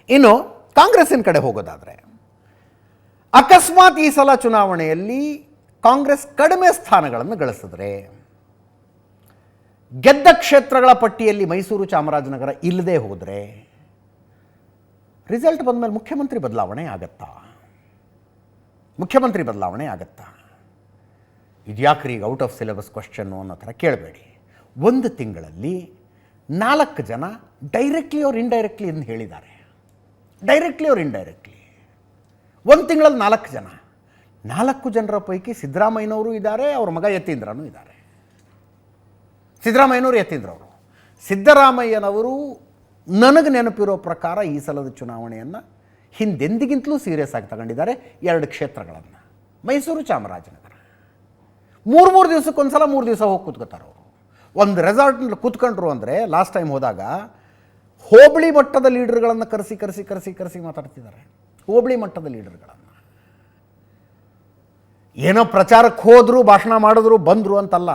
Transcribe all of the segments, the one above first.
ಇನ್ನು ಕಾಂಗ್ರೆಸ್ಸಿನ ಕಡೆ ಹೋಗೋದಾದರೆ, ಅಕಸ್ಮಾತ್ ಈ ಸಲ ಚುನಾವಣೆಯಲ್ಲಿ ಕಾಂಗ್ರೆಸ್ ಕಡಿಮೆ ಸ್ಥಾನಗಳನ್ನು ಗಳಿಸಿದ್ರೆ, ಗೆದ್ದ ಕ್ಷೇತ್ರಗಳ ಪಟ್ಟಿಯಲ್ಲಿ ಮೈಸೂರು ಚಾಮರಾಜನಗರ ಇಲ್ಲದೆ ಹೋದರೆ, ರಿಸಲ್ಟ್ ಬಂದಮೇಲೆ ಮುಖ್ಯಮಂತ್ರಿ ಬದಲಾವಣೆ ಆಗತ್ತಾ? ಮುಖ್ಯಮಂತ್ರಿ ಬದಲಾವಣೆ ಆಗತ್ತಾ? ಇದ್ಯಾಕ್ರಿ ಈಗ ಔಟ್ ಆಫ್ ಸಿಲೆಬಸ್ ಕ್ವಶನ್ನು ಅನ್ನೋ ಥರ ಕೇಳಬೇಡಿ. ಒಂದು ತಿಂಗಳಲ್ಲಿ 4 ಜನ ಡೈರೆಕ್ಟ್ಲಿ ಅವ್ರು ಇಂಡೈರೆಕ್ಟ್ಲಿ ಎಂದು ಹೇಳಿದ್ದಾರೆ. ಡೈರೆಕ್ಟ್ಲಿ ಅವ್ರು ಇಂಡೈರೆಕ್ಟ್ಲಿ ಒಂದು ತಿಂಗಳಲ್ಲಿ 4 ಜನ. 4 ಜನರ ಪೈಕಿ ಸಿದ್ದರಾಮಯ್ಯನವರು ಇದ್ದಾರೆ, ಅವ್ರ ಮಗ ಯತೀಂದ್ರನೂ ಇದ್ದಾರೆ. ಸಿದ್ದರಾಮಯ್ಯನವರು ಯತೀಂದ್ರವರು. ಸಿದ್ದರಾಮಯ್ಯನವರು ನನಗೆ ನೆನಪಿರೋ ಪ್ರಕಾರ ಈ ಸಲದ ಚುನಾವಣೆಯನ್ನು ಹಿಂದೆಂದಿಗಿಂತಲೂ ಸೀರಿಯಸ್ ಆಗಿ ತಗೊಂಡಿದ್ದಾರೆ. 2 ಕ್ಷೇತ್ರಗಳನ್ನು, ಮೈಸೂರು ಚಾಮರಾಜನಗರ. 3 ದಿವಸಕ್ಕೊಂದ್ಸಲ 3 ದಿವಸ ಹೋಗಿ ಕೂತ್ಕೋತಾರೆ ಅವರು. ಒಂದು ರೆಸಾರ್ಟ್ನಲ್ಲಿ ಕೂತ್ಕೊಂಡ್ರು ಅಂದರೆ, ಲಾಸ್ಟ್ ಟೈಮ್ ಹೋದಾಗ ಹೋಬಳಿ ಮಟ್ಟದ ಲೀಡರ್ಗಳನ್ನು ಕರೆಸಿ ಮಾತಾಡ್ತಿದ್ದಾರೆ. ಹೋಬಳಿ ಮಟ್ಟದ ಲೀಡರ್ಗಳನ್ನು ಏನೋ ಪ್ರಚಾರಕ್ಕೆ ಹೋದ್ರು, ಭಾಷಣ ಮಾಡಿದ್ರು, ಬಂದರು ಅಂತಲ್ಲ,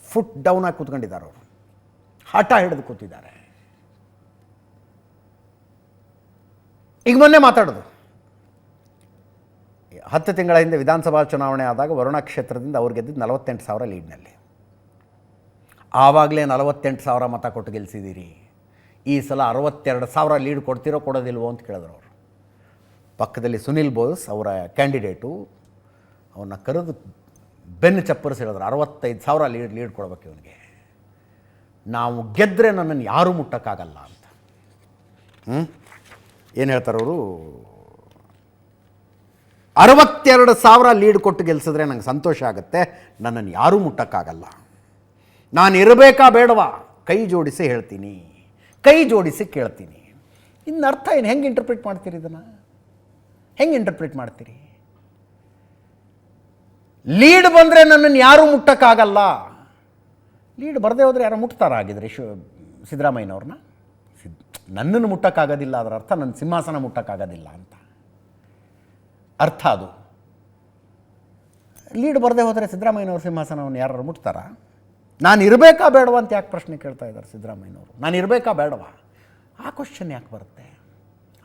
ಫುಟ್ ಡೌನ್ ಆಗಿ ಕೂತ್ಕೊಂಡಿದ್ದಾರೆ ಅವರು. ಹಠ ಹಿಡಿದು ಕೂತಿದ್ದಾರೆ. ಈಗ ಮೊನ್ನೆ ಮಾತಾಡೋದು, 10 ತಿಂಗಳ ಹಿಂದೆ ವಿಧಾನಸಭಾ ಚುನಾವಣೆ ಆದಾಗ ವರುಣಾ ಕ್ಷೇತ್ರದಿಂದ ಅವ್ರು ಗೆದ್ದಿದ್ದು 48,000 ಲೀಡ್ನಲ್ಲಿ. ಆವಾಗಲೇ 48,000 ಮತ ಕೊಟ್ಟು ಗೆಲ್ಲಿಸಿದ್ದೀರಿ. ಈ ಸಲ 62,000 ಲೀಡ್ ಕೊಡ್ತಿರೋ ಕೊಡೋದಿಲ್ವೋ ಅಂತ ಕೇಳಿದ್ರು ಅವರು. ಪಕ್ಕದಲ್ಲಿ ಸುನಿಲ್ ಬೋಸ್ ಅವರ ಕ್ಯಾಂಡಿಡೇಟು ಅವನ್ನ ಕರೆದು ಬೆನ್ನು ಚಪ್ಪರಿಸಿ ಹೇಳಿದ್ರು, 65,000 ಲೀಡ್ ಕೊಡ್ಬೇಕು ಇವನಿಗೆ, ನಾವು ಗೆದ್ದರೆ ನನ್ನನ್ನು ಯಾರೂ ಮುಟ್ಟಕ್ಕಾಗಲ್ಲ ಅಂತ. ಏನು ಹೇಳ್ತಾರೆ ಅವರು, 62,000 ಲೀಡ್ ಕೊಟ್ಟು ಗೆಲ್ಲಿಸಿದ್ರೆ ನಂಗೆ ಸಂತೋಷ ಆಗುತ್ತೆ, ನನ್ನನ್ನು ಯಾರೂ ಮುಟ್ಟಕ್ಕಾಗಲ್ಲ. ನಾನು ಇರಬೇಕಾ ಬೇಡವಾ? ಕೈ ಜೋಡಿಸಿ ಹೇಳ್ತೀನಿ, ಕೈ ಜೋಡಿಸಿ ಕೇಳ್ತೀನಿ. ಇನ್ನು ಅರ್ಥ ಏನು? ಹೆಂಗೆ ಇಂಟರ್ಪ್ರಿಟ್ ಮಾಡ್ತೀರಿ ಇದನ್ನು? ಹೆಂಗೆ ಇಂಟರ್ಪ್ರಿಟ್ ಮಾಡ್ತೀರಿ? ಲೀಡ್ ಬಂದರೆ ನನ್ನನ್ನು ಯಾರೂ ಮುಟ್ಟಕ್ಕಾಗಲ್ಲ. ಲೀಡ್ ಬರದೇ ಹೋದರೆ ಯಾರು ಮುಟ್ತಾರಾಗಿದ್ರೆ ಸಿದ್ದರಾಮಯ್ಯನವ್ರನ್ನ? ನನ್ನನ್ನು ಮುಟ್ಟಕ್ಕಾಗೋದಿಲ್ಲ, ಅದರ ಅರ್ಥ ನನ್ನ ಸಿಂಹಾಸನ ಮುಟ್ಟಕ್ಕಾಗೋದಿಲ್ಲ ಅಂತ ಅರ್ಥ. ಅದು ಲೀಡ್ ಬರದೇ ಹೋದರೆ ಸಿದ್ದರಾಮಯ್ಯನವ್ರ ಸಿಂಹಾಸನವನ್ನು ಯಾರು ಮುಟ್ತಾರಾ? ನಾನು ಇರಬೇಕಾ ಬೇಡವಾ ಅಂತ ಯಾಕೆ ಪ್ರಶ್ನೆ ಕೇಳ್ತಾ ಇದ್ದಾರೆ ಸಿದ್ದರಾಮಯ್ಯನವರು? ನಾನು ಇರಬೇಕಾ ಬೇಡವಾ ಆ ಕ್ವಶನ್ ಯಾಕೆ ಬರುತ್ತೆ?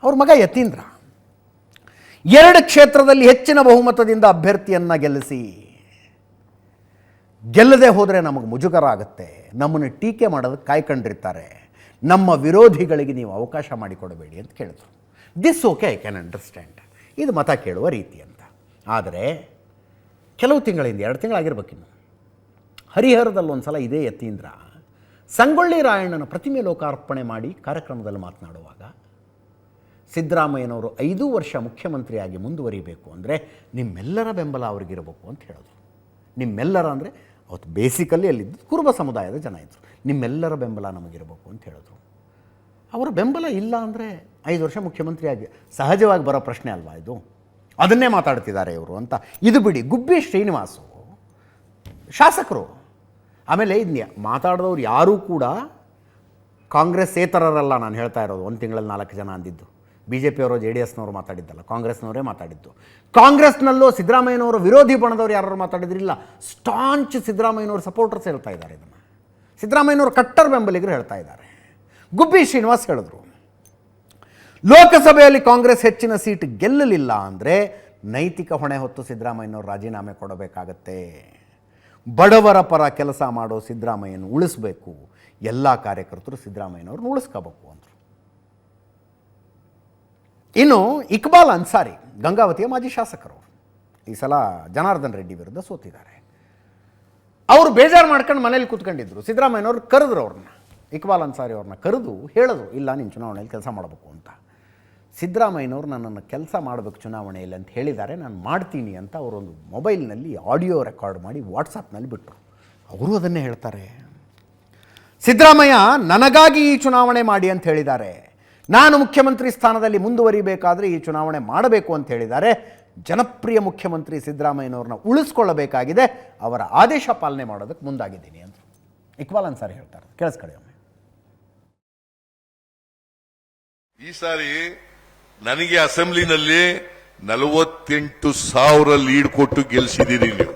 ಅವ್ರ ಮಗ ಯತೀಂದ್ರ 2 ಕ್ಷೇತ್ರದಲ್ಲಿ ಹೆಚ್ಚಿನ ಬಹುಮತದಿಂದ ಅಭ್ಯರ್ಥಿಯನ್ನು ಗೆಲ್ಲಿಸಿ, ಗೆಲ್ಲದೆ ಹೋದರೆ ನಮಗೆ ಮುಜುಗರ ಆಗುತ್ತೆ, ನಮ್ಮನ್ನು ಟೀಕೆ ಮಾಡೋದಕ್ಕೆ ಕಾಯ್ಕೊಂಡಿರ್ತಾರೆ, ನಮ್ಮ ವಿರೋಧಿಗಳಿಗೆ ನೀವು ಅವಕಾಶ ಮಾಡಿಕೊಡಬೇಡಿ ಅಂತ ಕೇಳಿದ್ರು. This okay, I can understand, ಇದು ಮತ ಕೇಳುವ ರೀತಿ ಅಂತ. ಆದರೆ ಕೆಲವು ತಿಂಗಳಿಂದ 2 ತಿಂಗಳಾಗಿರ್ಬೇಕಿನ್ನು, ಹರಿಹರದಲ್ಲಿ ಒಂದು ಸಲ ಇದೇ ಯತೀಂದ್ರ ಸಂಗೊಳ್ಳಿ ರಾಯಣ್ಣನ ಪ್ರತಿಮೆ ಲೋಕಾರ್ಪಣೆ ಮಾಡಿ ಕಾರ್ಯಕ್ರಮದಲ್ಲಿ ಮಾತನಾಡುವಾಗ, ಸಿದ್ದರಾಮಯ್ಯನವರು 5 ವರ್ಷ ಮುಖ್ಯಮಂತ್ರಿಯಾಗಿ ಮುಂದುವರಿಬೇಕು ಅಂದರೆ ನಿಮ್ಮೆಲ್ಲರ ಬೆಂಬಲ ಅವ್ರಿಗಿರಬೇಕು ಅಂತ ಹೇಳಿದ್ರು. ನಿಮ್ಮೆಲ್ಲರ ಅಂದರೆ ಅವತ್ತು ಬೇಸಿಕಲ್ಲಿ ಅಲ್ಲಿದ್ದು ಕುರುಬ ಸಮುದಾಯದ ಜನ ಇದ್ದರು. ನಿಮ್ಮೆಲ್ಲರ ಬೆಂಬಲ ನಮಗಿರಬೇಕು ಅಂತ ಹೇಳಿದ್ರು. ಅವರ ಬೆಂಬಲ ಇಲ್ಲ ಅಂದರೆ 5 ವರ್ಷ ಮುಖ್ಯಮಂತ್ರಿಯಾಗಿ ಸಹಜವಾಗಿ ಬರೋ ಪ್ರಶ್ನೆ ಅಲ್ವಾ ಇದು? ಅದನ್ನೇ ಮಾತಾಡ್ತಿದ್ದಾರೆ ಇವರು ಅಂತ. ಇದು ಬಿಡಿ, ಗುಬ್ಬಿ ಶ್ರೀನಿವಾಸು ಶಾಸಕರು. ಆಮೇಲೆ ಇದನ್ನ ಮಾತಾಡಿದವ್ರು ಯಾರೂ ಕೂಡ ಕಾಂಗ್ರೆಸ್ಸೇತರರಲ್ಲ. ನಾನು ಹೇಳ್ತಾ ಇರೋದು 1 ತಿಂಗಳಲ್ಲಿ 4 ಜನ ಅಂದಿದ್ದು. BJP-ಯವರು JDS-ನವರು ಮಾತಾಡಿದ್ದಲ್ಲ, ಕಾಂಗ್ರೆಸ್ನವರೇ ಮಾತಾಡಿದ್ದು. ಕಾಂಗ್ರೆಸ್ನಲ್ಲೂ ಸಿದ್ದರಾಮಯ್ಯನವರ ವಿರೋಧಿ ಬಣದವ್ರು ಯಾರು ಮಾತಾಡಿದ್ರಿಲ್ಲ, ಸ್ಟಾಂಚ್ ಸಿದ್ದರಾಮಯ್ಯನವ್ರ ಸಪೋರ್ಟರ್ಸ್ ಹೇಳ್ತಾ ಇದ್ದಾರೆ ಇದನ್ನು. ಸಿದ್ದರಾಮಯ್ಯನವರು ಕಟ್ಟರ್ ಬೆಂಬಲಿಗರು ಹೇಳ್ತಾ ಇದ್ದಾರೆ. ಗುಬ್ಬಿ ಶ್ರೀನಿವಾಸ್ ಹೇಳಿದ್ರು, ಲೋಕಸಭೆಯಲ್ಲಿ ಕಾಂಗ್ರೆಸ್ ಹೆಚ್ಚಿನ ಸೀಟ್ ಗೆಲ್ಲಲಿಲ್ಲ ಅಂದರೆ ನೈತಿಕ ಹೊಣೆ ಹೊತ್ತು ಸಿದ್ದರಾಮಯ್ಯನವರು ರಾಜೀನಾಮೆ ಕೊಡಬೇಕಾಗತ್ತೆ. ಬಡವರ ಪರ ಕೆಲಸ ಮಾಡೋ ಸಿದ್ದರಾಮಯ್ಯನ ಉಳಿಸಬೇಕು, ಎಲ್ಲ ಕಾರ್ಯಕರ್ತರು ಸಿದ್ದರಾಮಯ್ಯನವ್ರನ್ನ ಉಳಿಸ್ಕೋಬೇಕು ಅಂದರು. ಇನ್ನು ಇಕ್ಬಾಲ್ ಅನ್ಸಾರಿ, ಗಂಗಾವತಿಯ ಮಾಜಿ ಶಾಸಕರು, ಈ ಸಲ ಜನಾರ್ದನ್ ರೆಡ್ಡಿ ವಿರುದ್ಧ ಸೋತಿದ್ದಾರೆ. ಅವರು ಬೇಜಾರು ಮಾಡ್ಕೊಂಡು ಮನೇಲಿ ಕೂತ್ಕೊಂಡಿದ್ರು. ಸಿದ್ದರಾಮಯ್ಯನವ್ರು ಕರೆದ್ರು ಅವ್ರನ್ನ, ಇಕ್ಬಾಲ್ ಅನ್ಸಾರಿ ಅವ್ರನ್ನ ಕರೆದು ಹೇಳಿದ್ರು, ಇಲ್ಲ ನೀನು ಚುನಾವಣೆಯಲ್ಲಿ ಕೆಲಸ ಮಾಡಬೇಕು ಅಂತ. ಸಿದ್ದರಾಮಯ್ಯನವರು ನನ್ನನ್ನು ಕೆಲಸ ಮಾಡಬೇಕು ಚುನಾವಣೆಯಲ್ಲಿ ಅಂತ ಹೇಳಿದ್ದಾರೆ, ನಾನು ಮಾಡ್ತೀನಿ ಅಂತ ಅವರೊಂದು ಮೊಬೈಲ್ನಲ್ಲಿ ಆಡಿಯೋ ರೆಕಾರ್ಡ್ ಮಾಡಿ ವಾಟ್ಸಪ್ನಲ್ಲಿ ಬಿಟ್ಟರು. ಅವರು ಅದನ್ನೇ ಹೇಳ್ತಾರೆ, ಸಿದ್ದರಾಮಯ್ಯ ನನಗಾಗಿ ಈ ಚುನಾವಣೆ ಮಾಡಿ ಅಂತ ಹೇಳಿದ್ದಾರೆ, ನಾನು ಮುಖ್ಯಮಂತ್ರಿ ಸ್ಥಾನದಲ್ಲಿ ಮುಂದುವರಿಬೇಕಾದರೆ ಈ ಚುನಾವಣೆ ಮಾಡಬೇಕು ಅಂತ ಹೇಳಿದ್ದಾರೆ, ಜನಪ್ರಿಯ ಮುಖ್ಯಮಂತ್ರಿ ಸಿದ್ದರಾಮಯ್ಯನವ್ರನ್ನ ಉಳಿಸ್ಕೊಳ್ಳಬೇಕಾಗಿದೆ, ಅವರ ಆದೇಶ ಪಾಲನೆ ಮಾಡೋದಕ್ಕೆ ಮುಂದಾಗಿದ್ದೀನಿ ಅಂತ ಇಕ್ಬಾಲ್ ಅನ್ಸಾರಿ ಹೇಳ್ತಾರೆ. ಕೇಳಿಸ್ಕೊಳ್ಳಿ ಒಮ್ಮೆ. ಈ ಸಾರಿ ನನಗೆ ಅಸೆಂಬ್ಲಿನಲ್ಲಿ 48,000 ಲೀಡ್ ಕೊಟ್ಟು ಗೆಲ್ಸಿದ್ದೀರಿ ನೀವು.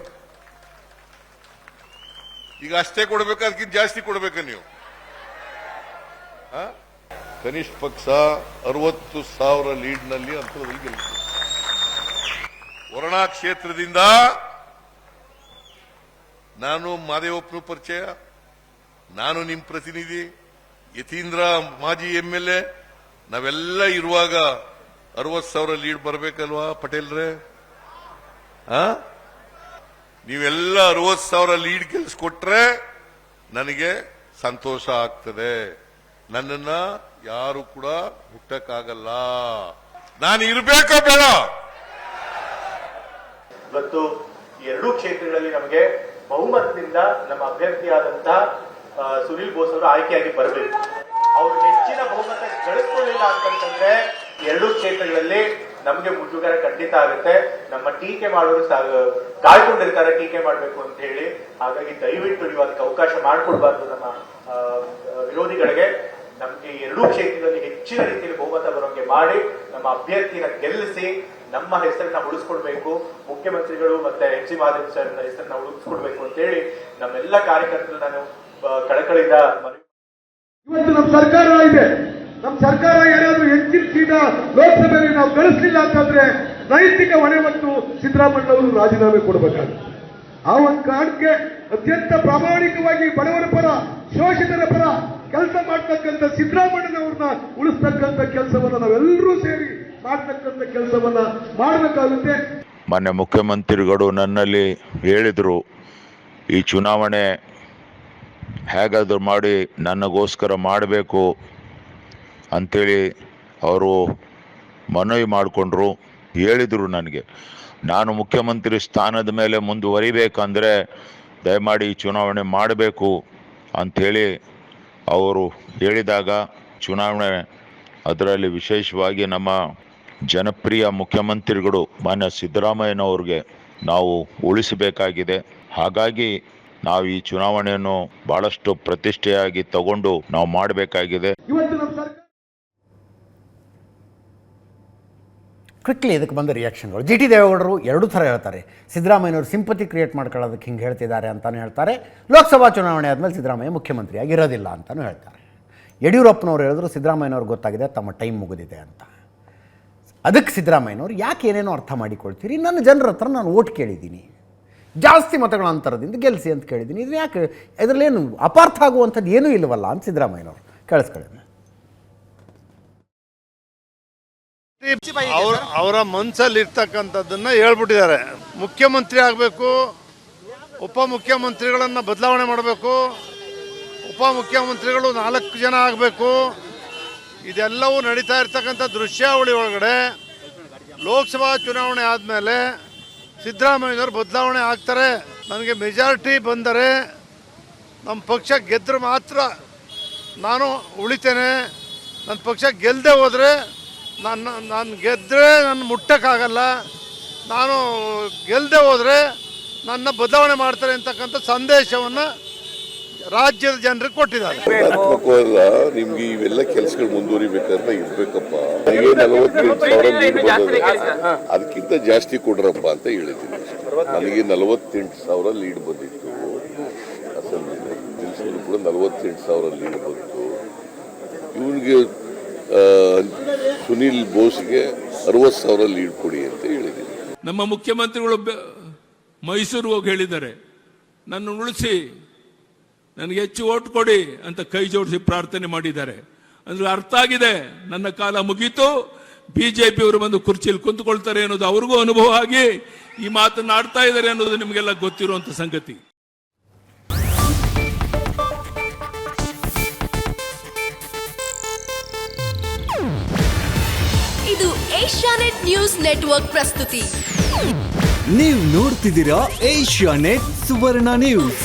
ಈಗ ಅಷ್ಟೇ ಕೊಡ್ಬೇಕಾ, ಅದಕ್ಕಿಂತ ಜಾಸ್ತಿ ಕೊಡ್ಬೇಕಾ ನೀವು? ಕನಿಷ್ಠ ಪಕ್ಷ 60,000 ಲೀಡ್ನಲ್ಲಿ ಅಂತರದಲ್ಲಿ ಗೆಲ್ಲಿಸಿದೆ. ವರುಣಾ ಕ್ಷೇತ್ರದಿಂದ ನಾನು ಮಾದೇವಪ್ಪನ ಪರಿಚಯ, ನಾನು ನಿಮ್ಮ ಪ್ರತಿನಿಧಿ, ಯತೀಂದ್ರ ಮಾಜಿ MLA, ನಾವೆಲ್ಲ ಇರುವಾಗ 60,000 ಲೀಡ್ ಬರಬೇಕಲ್ವಾ ಪಟೇಲ್ರೇ? ನೀವೆಲ್ಲ 60,000 ಲೀಡ್ ಗೆಲ್ಸ್ಕೊಟ್ರೆ ನನಗೆ ಸಂತೋಷ ಆಗ್ತದೆ. ನನ್ನನ್ನ ಯಾರು ಕೂಡ ಹುಟ್ಟಕ್ಕಾಗಲ್ಲ. ನಾನು ಇರಬೇಕೋ ಬೇಡ? ಇವತ್ತು ಎರಡೂ ಕ್ಷೇತ್ರಗಳಲ್ಲಿ ನಮಗೆ ಬಹುಮತದಿಂದ ನಮ್ಮ ಅಭ್ಯರ್ಥಿಯಾದಂತ ಸುನಿಲ್ ಬೋಸ್ ಅವರು ಆಯ್ಕೆಯಾಗಿ ಬರಬೇಕು. ಅವರು ಹೆಚ್ಚಿನ ಬಹುಮತ ಗಳಿಸ್ಕೊಳ್ಳಿಲ್ಲ ಅಂತಂದ್ರೆ ಎರಡೂ ಕ್ಷೇತ್ರಗಳಲ್ಲಿ ನಮಗೆ ಮುಜುಗರ ಖಂಡಿತ ಆಗುತ್ತೆ. ನಮ್ಮ ಟೀಕೆ ಮಾಡೋರು ಕಾಯ್ಕೊಂಡಿರ್ತಾರೆ ಟೀಕೆ ಮಾಡಬೇಕು ಅಂತ ಹೇಳಿ. ಹಾಗಾಗಿ ದಯವಿಟ್ಟು ನೀವು ಅದಕ್ಕೆ ಅವಕಾಶ ಮಾಡಿಕೊಡ್ಬಾರ್ದು ನಮ್ಮ ವಿರೋಧಿಗಳಿಗೆ. ನಮ್ಗೆ ಎರಡೂ ಕ್ಷೇತ್ರದಲ್ಲಿ ಹೆಚ್ಚಿನ ರೀತಿಯಲ್ಲಿ ಬಹುಮತ ಬರೋಂಗೆ ಮಾಡಿ ನಮ್ಮ ಅಭ್ಯರ್ಥಿನ ಗೆಲ್ಲಿಸಿ ನಮ್ಮ ಹೆಸರನ್ನ ಉಳಿಸ್ಕೊಡ್ಬೇಕು. ಮುಖ್ಯಮಂತ್ರಿಗಳು ಮತ್ತೆ ಎಚ್ ಸಿ ಮಾದೇವ್ ಸರ್ ಹೆಸರನ್ನ ಉಳಿಸ್ಕೊಡ್ಬೇಕು ಅಂತ ಹೇಳಿ ನಮ್ಮೆಲ್ಲ ಕಾರ್ಯಕರ್ತರು ನಾನು ಕಳಕಳಿಯಿಂದ ಇವತ್ತು ನಮ್ಮ ಸರ್ಕಾರ ಇದೆ. ನಮ್ಮ ಸರ್ಕಾರ ಏನಾದ್ರೂ ಹೆಚ್ಚಿನ ಸೀಟ ಲೋಕಸಭೆಯಲ್ಲಿ ನಾವು ಗಳಿಸಲಿಲ್ಲ ಅಂತಂದ್ರೆ ನೈತಿಕ ಹೊಣೆ ಮತ್ತು ಸಿದ್ದರಾಮಯ್ಯನವರು ರಾಜೀನಾಮೆ ಕೊಡಬೇಕಾಗುತ್ತೆ. ಆ ಒಂದು ಕಾರಣಕ್ಕೆ ಅತ್ಯಂತ ಪ್ರಾಮಾಣಿಕವಾಗಿ ಬಡವರ ಪರ, ಶೋಷಿತರ ಪರ ಕೆಲಸ ಮಾಡ್ತಕ್ಕಂಥ ಸಿದ್ದರಾಮಯ್ಯನವ್ರನ್ನ ಉಳಿಸ್ತಕ್ಕಂಥ ಕೆಲಸವನ್ನ ನಾವೆಲ್ಲರೂ ಸೇರಿ ಮಾಡ್ತಕ್ಕಂಥ ಕೆಲಸವನ್ನ ಮಾಡಬೇಕಾಗುತ್ತೆ. ಮಾನ್ಯ ಮುಖ್ಯಮಂತ್ರಿಗಳು ನನ್ನಲ್ಲಿ ಹೇಳಿದರು, ಈ ಚುನಾವಣೆ ಹೇಗಾದರೂ ಮಾಡಿ ನನಗೋಸ್ಕರ ಮಾಡಬೇಕು ಅಂಥೇಳಿ ಅವರು ಮನವಿ ಮಾಡಿಕೊಂಡ್ರು, ಹೇಳಿದರು ನನಗೆ. ನಾನು ಮುಖ್ಯಮಂತ್ರಿ ಸ್ಥಾನದ ಮೇಲೆ ಮುಂದುವರಿಬೇಕಂದ್ರೆ ದಯಮಾಡಿ ಈ ಚುನಾವಣೆ ಮಾಡಬೇಕು ಅಂಥೇಳಿ ಅವರು ಹೇಳಿದಾಗ ಚುನಾವಣೆ, ಅದರಲ್ಲಿ ವಿಶೇಷವಾಗಿ ನಮ್ಮ ಜನಪ್ರಿಯ ಮುಖ್ಯಮಂತ್ರಿಗಳು ಮಾನ್ಯ ಸಿದ್ದರಾಮಯ್ಯನವ್ರಿಗೆ ನಾವು ಉಳಿಸಬೇಕಾಗಿದೆ. ಹಾಗಾಗಿ ನಾವು ಈ ಚುನಾವಣೆಯನ್ನು ಬಹಳಷ್ಟು ಪ್ರತಿಷ್ಠೆಯಾಗಿ ತಗೊಂಡು ನಾವು ಮಾಡಬೇಕಾಗಿದೆ. ಕ್ವಿಕ್ಲಿ ಇದಕ್ಕೆ ಬಂದ ರಿಯಾಕ್ಷನ್ಗಳು. ಜಿ ಟಿ ದೇವೇಗೌಡರು ಎರಡು ಥರ ಹೇಳ್ತಾರೆ. ಸಿದ್ದರಾಮಯ್ಯನವರು ಸಿಂಪತಿ ಕ್ರಿಯೇಟ್ ಮಾಡ್ಕೊಳ್ಳೋದಕ್ಕೆ ಹಿಂಗೆ ಹೇಳ್ತಿದ್ದಾರೆ ಅಂತಲೂ ಹೇಳ್ತಾರೆ. ಲೋಕಸಭಾ ಚುನಾವಣೆ ಆದಮೇಲೆ ಸಿದ್ದರಾಮಯ್ಯ ಮುಖ್ಯಮಂತ್ರಿಯಾಗಿ ಇರೋದಿಲ್ಲ ಅಂತಲೂ ಹೇಳ್ತಾರೆ. ಯಡಿಯೂರಪ್ಪನವರು ಹೇಳಿದ್ರು ಸಿದ್ದರಾಮಯ್ಯನವ್ರಿಗೆ ಗೊತ್ತಾಗಿದೆ ತಮ್ಮ ಟೈಮ್ ಮುಗಿದಿದೆ ಅಂತ. ಅದಕ್ಕೆ ಸಿದ್ದರಾಮಯ್ಯನವರು ಯಾಕೆ ಏನೇನೋ ಅರ್ಥ ಮಾಡಿಕೊಳ್ತೀರಿ, ನನ್ನ ಜನರ ಹತ್ರ ನಾನು ಓಟ್ ಕೇಳಿದ್ದೀನಿ, ಜಾಸ್ತಿ ಮತಗಳ ಅಂತರದಿಂದ ಗೆಲ್ಲಿಸಿ ಅಂತ ಕೇಳಿದ್ದೀನಿ, ಇದು ಯಾಕೆ, ಇದರಲ್ಲೇನು ಅಪಾರ್ಥ ಆಗುವಂಥದ್ದು ಏನೂ ಇಲ್ಲವಲ್ಲ ಅಂತ ಸಿದ್ದರಾಮಯ್ಯನವರು ಕೇಳಿಸ್ಕೊಳ್ಳಿ. ಅವರ ಮನಸ್ಸಲ್ಲಿ ಇರ್ತಕ್ಕಂಥದ್ದನ್ನ ಹೇಳ್ಬಿಟ್ಟಿದ್ದಾರೆ. ಮುಖ್ಯಮಂತ್ರಿ ಆಗಬೇಕು, ಉಪಮುಖ್ಯಮಂತ್ರಿಗಳನ್ನ ಬದಲಾವಣೆ ಮಾಡಬೇಕು, ಉಪಮುಖ್ಯಮಂತ್ರಿಗಳು 4 ಜನ ಆಗಬೇಕು. ಇದೆಲ್ಲವೂ ನಡೀತಾ ಇರ್ತಕ್ಕಂಥ ದೃಶ್ಯಾವಳಿ ಒಳಗಡೆ ಲೋಕಸಭಾ ಚುನಾವಣೆ ಆದಮೇಲೆ ಸಿದ್ದರಾಮಯ್ಯನವರು ಬದಲಾವಣೆ ಆಗ್ತಾರೆ. ನನಗೆ ಮೆಜಾರಿಟಿ ಬಂದರೆ ನಮ್ಮ ಪಕ್ಷ ಗೆದ್ದರೆ ಮಾತ್ರ ನಾನು ಉಳಿತೇನೆ. ನನ್ನ ಪಕ್ಷ ಗೆಲ್ಲದೆ ಹೋದರೆ ನಾನು ಗೆದ್ದರೆ ನನ್ನ ಮುಟ್ಟಕ್ಕಾಗಲ್ಲ, ನಾನು ಗೆಲ್ಲದೆ ಹೋದರೆ ನನ್ನ ಬದಲಾವಣೆ ಮಾಡ್ತಾರೆ ಅಂತಕ್ಕಂಥ ಸಂದೇಶವನ್ನು ರಾಜ್ಯದ ಜನರಿಗೆ ಕೊಟ್ಟಿದ್ದಾರೆ. ನಿಮ್ಗೆ ಇವೆಲ್ಲ ಕೆಲಸಗಳು ಮುಂದುವರಿಬೇಕಾದ್ರೆ ಇರ್ಬೇಕಪ್ಪ. 48,000 ಅದಕ್ಕಿಂತ ಜಾಸ್ತಿ ಕೊಡ್ರಪ್ಪ ಅಂತ ಹೇಳಿದ್ದೀನಿ. ನನಗೆ 48,000 ಲೀಡ್ ಬಂದಿತ್ತು ಅಸೆಂಬ್ಲಿನಲ್ಲಿ. ದಿಲ್ಸಲ್ಲೂ ಕೂಡ 48,000 ಲೀಡ್ ಬಂತು. ಇವನಿಗೆ ಸುನಿಲ್ ಬೋಸ್ಗೆ 60,000 ಲೀಡ್ ಕೊಡಿ ಅಂತ ಹೇಳಿದ್ದೀನಿ. ನಮ್ಮ ಮುಖ್ಯಮಂತ್ರಿಗಳು ಮೈಸೂರು ಹೋಗಿ ಹೇಳಿದ್ದಾರೆ, ನನ್ನ ಉಳಿಸಿ, ನನಗೆ ಹೆಚ್ಚು ಓಟ್ ಕೊಡಿ ಅಂತ ಕೈ ಜೋಡಿಸಿ ಪ್ರಾರ್ಥನೆ ಮಾಡಿದ್ದಾರೆ. ಅಂದ್ರೆ ಅರ್ಥ ಆಗಿದೆ, ನನ್ನ ಕಾಲ ಮುಗೀತು, ಬಿಜೆಪಿಯವರು ಬಂದು ಕುರ್ಚಿಯಲ್ಲಿ ಕುಂತ್ಕೊಳ್ತಾರೆ ಅನ್ನೋದು ಅವ್ರಿಗೂ ಅನುಭವ ಆಗಿ ಈ ಮಾತನ್ನು ಆಡ್ತಾ ಇದ್ದಾರೆ ಅನ್ನೋದು ನಿಮಗೆಲ್ಲ ಗೊತ್ತಿರುವಂತ ಸಂಗತಿ. ಇದು ಏಷ್ಯಾನೆಟ್ ನ್ಯೂಸ್ ನೆಟ್ವರ್ಕ್ ಪ್ರಸ್ತುತಿ. ನೀವು ನೋಡ್ತಿದ್ದೀರಾ ಏಷ್ಯಾನೆಟ್ ಸುವರ್ಣ ನ್ಯೂಸ್.